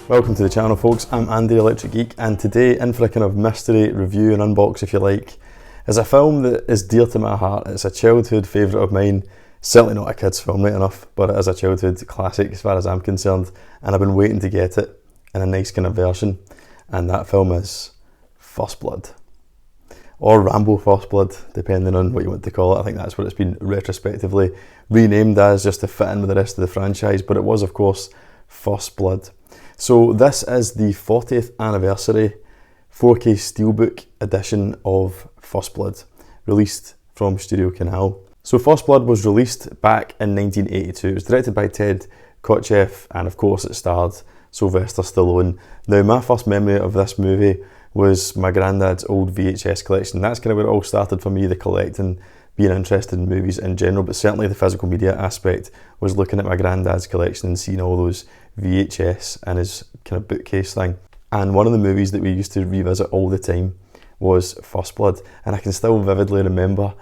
Welcome to the channel, folks. I'm Andy, ElectricGeek, and today, in for a kind of mystery review and unbox, if you like, is a film that is dear to my heart. It's a childhood favourite of mine. Certainly not a kid's film, right enough, but it is a childhood classic as far as I'm concerned, and I've been waiting to get it in a nice kind of version, and that film is First Blood. Or Rambo First Blood, depending on what you want to call it. I think that's what it's been retrospectively renamed as, just to fit in with the rest of the franchise, but it was, of course, First Blood. So this is the 40th anniversary 4K Steelbook edition of First Blood, released from Studio Canal. So First Blood was released back in 1982. It was directed by Ted Kotcheff, and of course it starred Sylvester Stallone. Now, my first memory of this movie was my granddad's old VHS collection. That's kind of where it all started for me, the collecting, being interested in movies in general, but certainly the physical media aspect was looking at my granddad's collection and seeing all those VHS in his kind of bookcase thing. And one of the movies that we used to revisit all the time was First Blood, and I can still vividly remember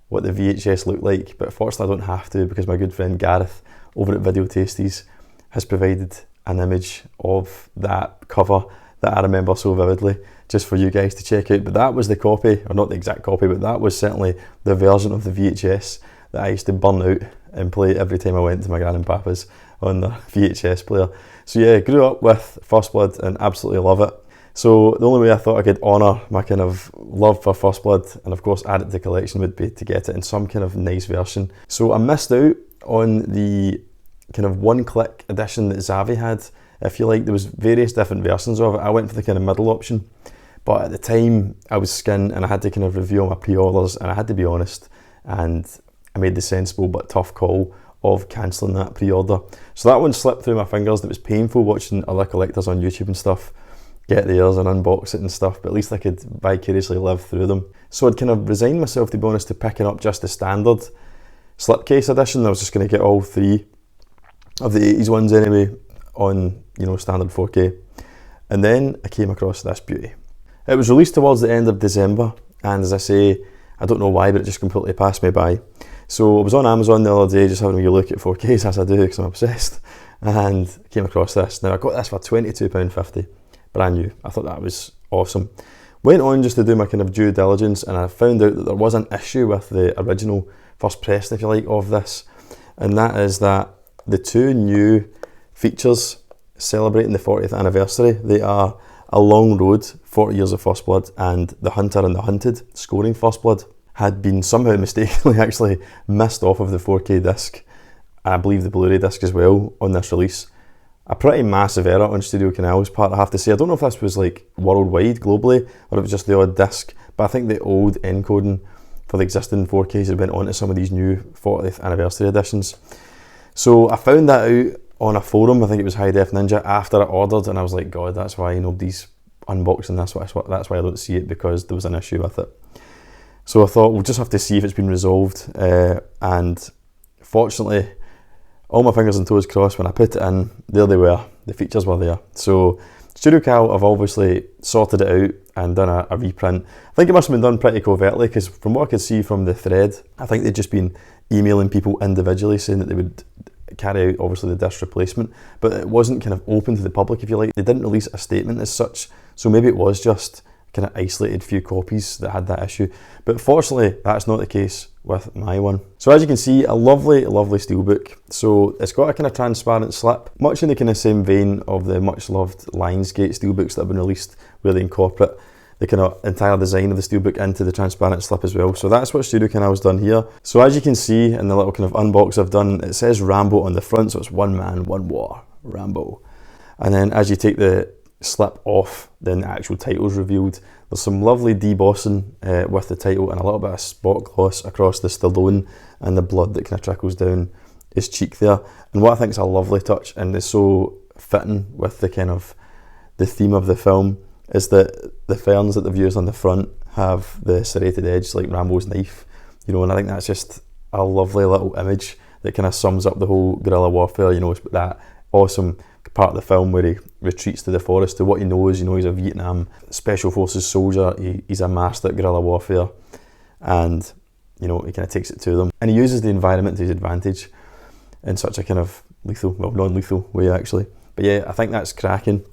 what the VHS looked like, but fortunately I don't have to, because my good friend Gareth over at Video Tasties has provided an image of that cover that I remember so vividly, just for you guys to check out. But that was the copy, or not the exact copy, but that was certainly the version of the VHS that I used to burn out and play every time I went to my gran and papa's on the VHS player. So yeah, grew up with First Blood and absolutely love it. So the only way I thought I could honour my kind of love for First Blood, and of course add it to the collection, would be to get it in some kind of nice version. So I missed out on the kind of one-click edition that Zavi had. If you like, there was various different versions of it. I went for the kind of middle option, but at the time I was skint and I had to kind of review all my pre-orders, and I had to be honest, and I made the sensible but tough call of cancelling that pre-order. So that one slipped through my fingers, and it was painful watching other collectors on YouTube and stuff get theirs and unbox it and stuff, but at least I could vicariously live through them. So I'd kind of resigned myself, to be honest, to picking up just the standard slipcase edition. I was just going to get all three of the 80s ones anyway on, you know, standard 4K. And then I came across this beauty. It was released towards the end of December, and as I say, I don't know why, but it just completely passed me by. So I was on Amazon the other day just having a wee look at 4Ks, as I do, because I'm obsessed, and came across this. Now I got this for £22.50, brand new. I thought that was awesome. Went on just to do my kind of due diligence, and I found out that there was an issue with the original first press, if you like, of this, and that is that the two new features celebrating the 40th anniversary, they are A Long Road, 40 Years of First Blood, and The Hunter and the Hunted, Scoring First Blood, had been somehow mistakenly actually missed off of the 4K disc, and I believe the Blu-ray disc as well, on this release. A pretty massive error on Studio Canal's part, I have to say. I don't know if this was like worldwide, globally, or if it was just the odd disc, but I think the old encoding for the existing 4Ks had went on to some of these new 40th anniversary editions. So I found that out on a forum, I think it was High Def Ninja, after I ordered, and I was like, God, that's why nobody's unboxing this, that's why I don't see it, because there was an issue with it. So I thought we'll just have to see if it's been resolved, and fortunately, all my fingers and toes crossed, when I put it in, there they were, the features were there. So Studio Cal have obviously sorted it out and done a reprint. I think it must have been done pretty covertly, because from what I could see from the thread, I think they'd just been emailing people individually saying that they would carry out obviously the disc replacement, but it wasn't kind of open to the public, if you like. They didn't release a statement as such, so maybe it was just kind of isolated few copies that had that issue, but fortunately that's not the case with my one. So as you can see, a lovely steelbook. So it's got a kind of transparent slip, much in the kind of same vein of the much loved Lionsgate steelbooks that have been released, where they incorporate the kind of entire design of the steelbook into the transparent slip as well. So that's what Studio Canal's done here. So as you can see in the little kind of unbox I've done, it says Rambo on the front, so it's one man, one war, Rambo. And then as you take the slip off, then the actual title's revealed. There's some lovely debossing with the title, and a little bit of spot gloss across the Stallone and the blood that kind of trickles down his cheek there. And what I think is a lovely touch, and is so fitting with the kind of the theme of the film, is that the ferns that they've used on the front have the serrated edge like Rambo's knife, you know, and I think that's just a lovely little image that kind of sums up the whole guerrilla warfare, you know, that awesome part of the film where he retreats to the forest to what he knows. You know, he's a Vietnam Special Forces soldier, he's a master at guerrilla warfare, and, you know, he kind of takes it to them. And he uses the environment to his advantage in such a kind of lethal, well, non-lethal way actually. But yeah, I think that's cracking.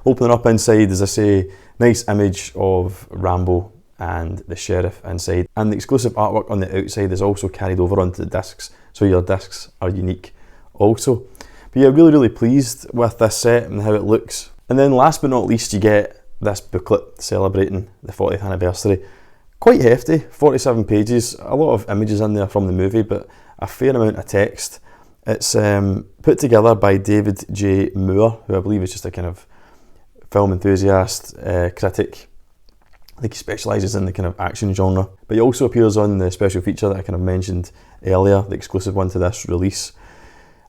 Opening up inside, as I say, nice image of Rambo and the sheriff inside, and the exclusive artwork on the outside is also carried over onto the discs, so your discs are unique also. But yeah, really pleased with this set and how it looks. And then last but not least, you get this booklet celebrating the 40th anniversary. Quite hefty, 47 pages, a lot of images in there from the movie, but a fair amount of text. It's put together by David J. Moore, who I believe is just a kind of film enthusiast, critic. I think he specialises in the kind of action genre. But he also appears on the special feature that I kind of mentioned earlier, the exclusive one to this release.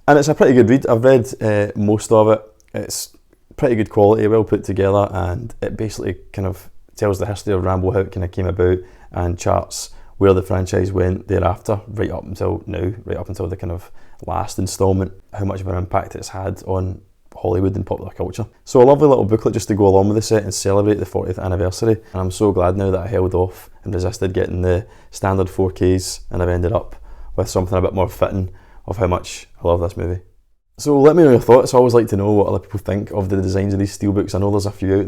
And it's a pretty good read. I've read most of it. It's pretty good quality, well put together, and it basically kind of tells the history of Rambo, how it kind of came about, and charts where the franchise went thereafter, right up until now, right up until the kind of last instalment, how much of an impact it's had on Hollywood and popular culture. So a lovely little booklet just to go along with the set and celebrate the 40th anniversary. And I'm so glad now that I held off and resisted getting the standard 4Ks, and I've ended up with something a bit more fitting of how much I love this movie. So let me know your thoughts. I always like to know what other people think of the designs of these steelbooks. I know there's a few out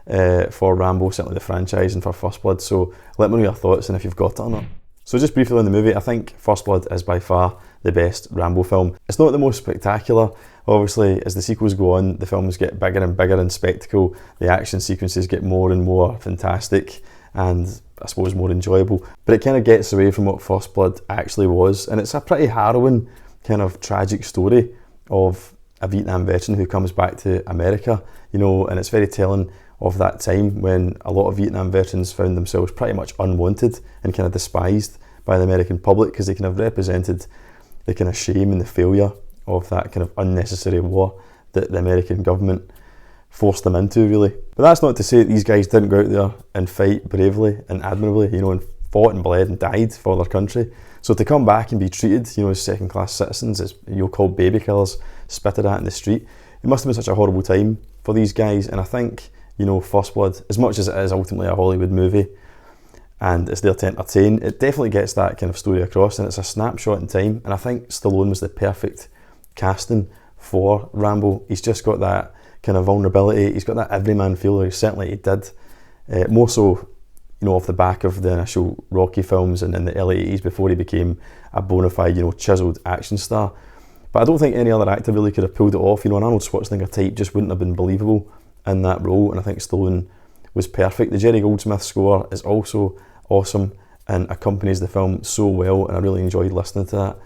there for Rambo, certainly the franchise, and for First Blood, so let me know your thoughts and if you've got it or not. So just briefly on the movie, I think First Blood is by far the best Rambo film. It's not the most spectacular. Obviously, as the sequels go on, the films get bigger and bigger in spectacle, the action sequences get more and more fantastic, and I suppose more enjoyable. But it kind of gets away from what First Blood actually was, and it's a pretty harrowing, kind of tragic story of a Vietnam veteran who comes back to America, you know, and it's very telling of that time when a lot of Vietnam veterans found themselves pretty much unwanted and kind of despised by the American public, because they kind of represented the kind of shame and the failure of that kind of unnecessary war that the American government forced them into, really. But that's not to say that these guys didn't go out there and fight bravely and admirably, you know, and fought and bled and died for their country. So to come back and be treated, you know, as second-class citizens, as, you know, called baby killers, spitted at in the street, it must have been such a horrible time for these guys. And I think, you know, First Blood, as much as it is ultimately a Hollywood movie and it's there to entertain, it definitely gets that kind of story across, and it's a snapshot in time. And I think Stallone was the perfect casting for Rambo. He's just got that kind of vulnerability, he's got that everyman feel, or certainly he did, more so, you know, off the back of the initial Rocky films and in the early 80s before he became a bona fide, you know, chiseled action star. But I don't think any other actor really could have pulled it off. You know, an Arnold Schwarzenegger type just wouldn't have been believable in that role, and I think Stallone was perfect. The Jerry Goldsmith score is also awesome and accompanies the film so well, and I really enjoyed listening to that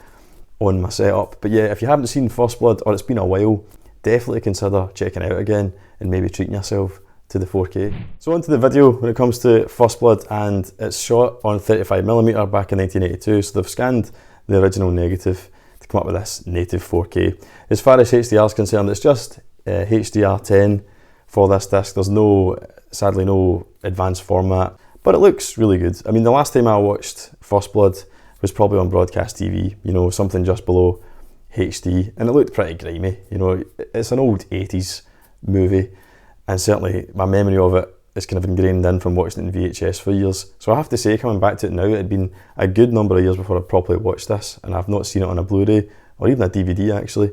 on my setup. But yeah, if you haven't seen First Blood, or it's been a while, definitely consider checking it out again and maybe treating yourself to the 4K. So onto the video when it comes to First Blood, and it's shot on 35mm back in 1982, so they've scanned the original negative to come up with this native 4K. As far as HDR is concerned, it's just HDR10 for this disc. There's sadly no advanced format, but it looks really good. I mean, the last time I watched First Blood was probably on broadcast TV, you know, something just below HD, and it looked pretty grimy. You know, it's an old 80s movie, and certainly my memory of it is kind of ingrained in from watching it in VHS for years. So I have to say, coming back to it now, it had been a good number of years before I properly watched this, and I've not seen it on a Blu-ray or even a DVD actually.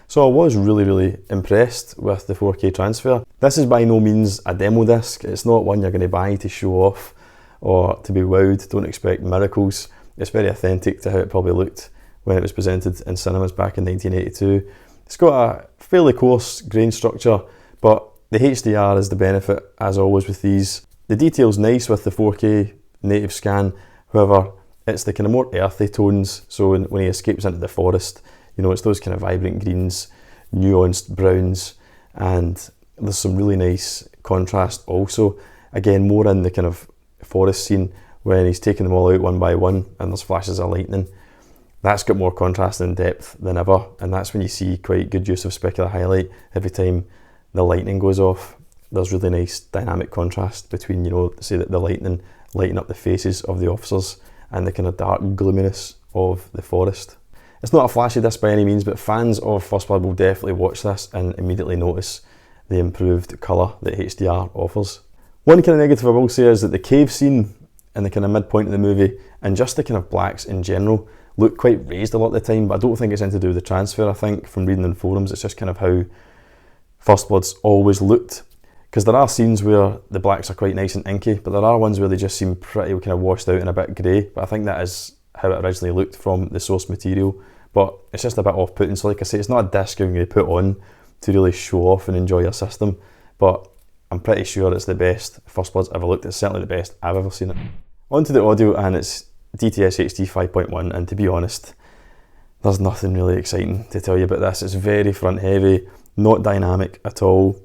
So I was really impressed with the 4K transfer. This is by no means a demo disc. It's not one you're going to buy to show off or to be wowed. Don't expect miracles. It's very authentic to how it probably looked when it was presented in cinemas back in 1982. It's got a fairly coarse grain structure, but the HDR is the benefit, as always with these. The detail's nice with the 4K native scan, however, it's the kind of more earthy tones, so when he escapes into the forest, you know, it's those kind of vibrant greens, nuanced browns, and there's some really nice contrast also. Again, more in the kind of forest scene when he's taking them all out one by one and there's flashes of lightning. That's got more contrast and depth than ever, and that's when you see quite good use of specular highlight every time the lightning goes off. There's really nice dynamic contrast between, you know, say that the lightning lighting up the faces of the officers and the kind of dark gloominess of the forest. It's not a flashy disc by any means, but fans of First Blood will definitely watch this and immediately notice the improved colour that HDR offers. One kind of negative I will say is that the cave scene in the kind of midpoint of the movie, and just the kind of blacks in general, look quite raised a lot of the time, but I don't think it's anything to do with the transfer. I think from reading in forums, it's just kind of how First Blood's always looked. because there are scenes where the blacks are quite nice and inky, but there are ones where they just seem pretty kind of washed out and a bit grey, but I think that is how it originally looked from the source material, but it's just a bit off-putting. So like I say, it's not a disc you're going to put on to really show off and enjoy your system, but I'm pretty sure it's the best First Blood's ever looked. It's certainly the best I've ever seen it. On to the audio, and it's DTS HD 5.1, and to be honest, there's nothing really exciting to tell you about this. It's very front heavy, not dynamic at all,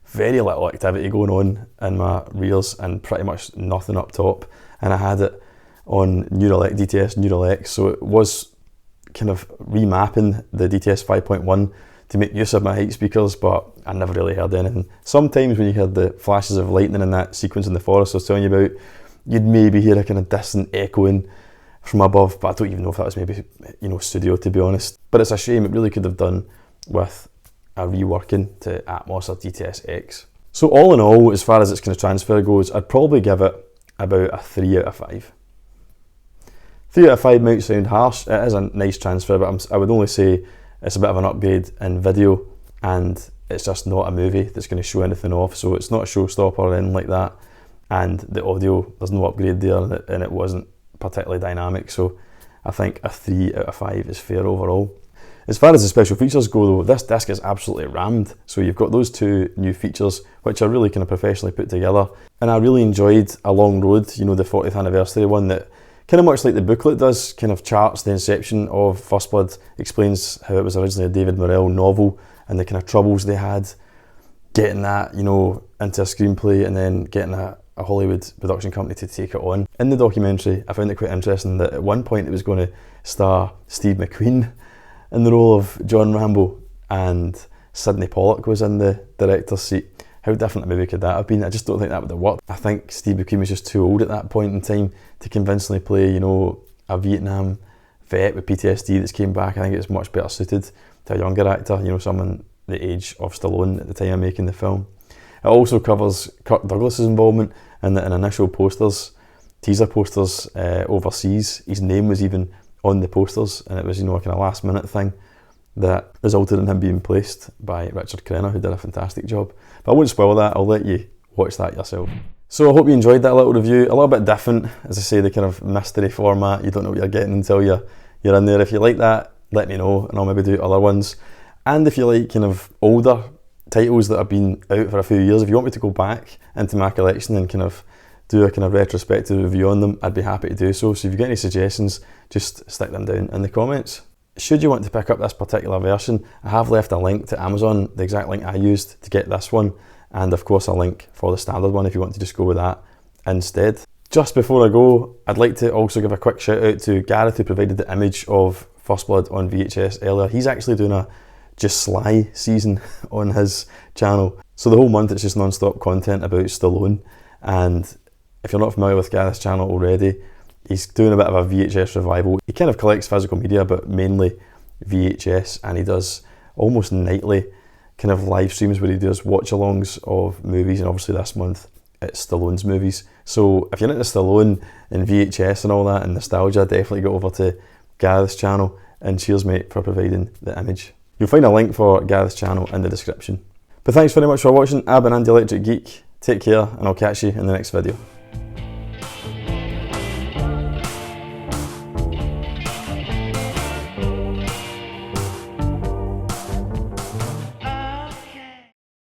very little activity going on in my rears and pretty much nothing up top, and I had it on DTS Neural X, so it was kind of remapping the DTS 5.1 to make use of my height speakers, but I never really heard anything. Sometimes when you heard the flashes of lightning in that sequence in the forest I was telling you about, you'd maybe hear a kind of distant echoing from above, but I don't even know if that was maybe, you know, studio, to be honest. But it's a shame, it really could have done with a reworking to Atmos or DTS X. So all in all, as far as its kind of transfer goes, I'd probably give it about a 3 out of 5. 3 out of 5 might sound harsh. It is a nice transfer, but I would only say it's a bit of an upgrade in video, and it's just not a movie that's going to show anything off, so it's not a showstopper or anything like that. And the audio, there's no upgrade there, and it wasn't particularly dynamic, so I think a 3 out of 5 is fair overall. As far as the special features go though, this disc is absolutely rammed. So you've got those 2 new features, which are really kind of professionally put together. And I really enjoyed A Long Road, you know, the 40th anniversary one, that kind of much like the booklet does, kind of charts the inception of First Blood, explains how it was originally a David Morrell novel and the kind of troubles they had getting that, you know, into a screenplay and then getting a Hollywood production company to take it on. In the documentary, I found it quite interesting that at one point it was going to star Steve McQueen in the role of John Rambo, and Sidney Pollack was in the director's seat. How different a movie could that have been? I just don't think that would have worked. I think Steve McQueen was just too old at that point in time to convincingly play, you know, a Vietnam vet with PTSD that's came back. I think it's much better suited to a younger actor, you know, someone the age of Stallone at the time of making the film. It also covers Kirk Douglas's involvement in the initial posters, teaser posters overseas. His name was even on the posters, and it was, you know, a kind of last minute thing that resulted in him being placed by Richard Crenna, who did a fantastic job. But I won't spoil that, I'll let you watch that yourself. So I hope you enjoyed that little review. A little bit different, as I say, the kind of mystery format. You don't know what you're getting until you're in there. If you like that, let me know, and I'll maybe do other ones. And if you like kind of older titles that have been out for a few years, if you want me to go back into my collection and kind of do a kind of retrospective review on them, I'd be happy to do so. So if you've got any suggestions, just stick them down in the comments. Should you want to pick up this particular version, I have left a link to Amazon, the exact link I used to get this one, and of course a link for the standard one if you want to just go with that instead. Just before I go, I'd like to also give a quick shout out to Gareth, who provided the image of First Blood on VHS earlier. He's actually doing a Just Sly season on his channel. So the whole month it's just non-stop content about Stallone, and if you're not familiar with Gareth's channel already, he's doing a bit of a VHS revival. He kind of collects physical media, but mainly VHS, and he does almost nightly kind of live streams where he does watch-alongs of movies, and obviously this month it's Stallone's movies. So if you're into Stallone and VHS and all that and nostalgia, definitely go over to Gareth's channel, and cheers mate for providing the image. You'll find a link for Gareth's channel in the description. But thanks very much for watching. I've been Andy Electric Geek. Take care, and I'll catch you in the next video.